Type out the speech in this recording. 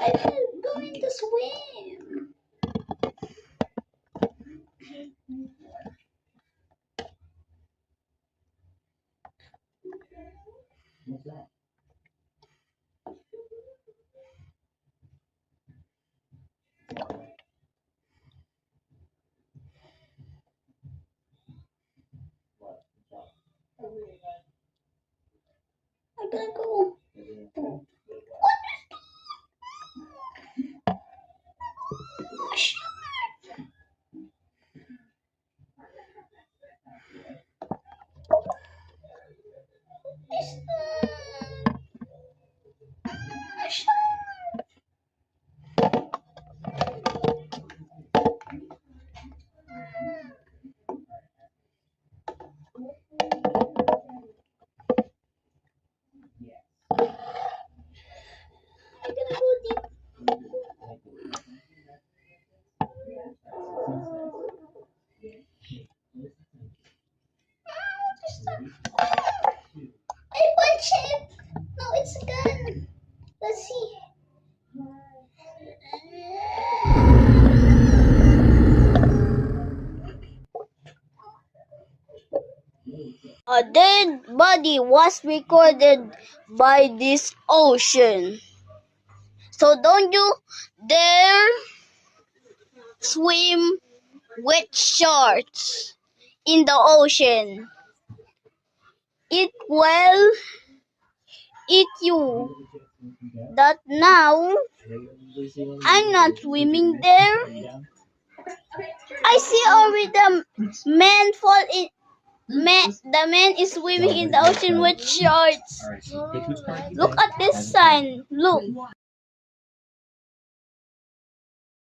I'm going to swim. What's that? I gotta go. I gotta go deep. I punch it. No, it's a gun. Let's see. A dead body was recorded by this ocean. So don't you dare swim with shorts in the ocean. It will eat you. That now I'm not swimming there. I see already the man fall in. The man is swimming in the ocean with shorts. Look at this sign. Look.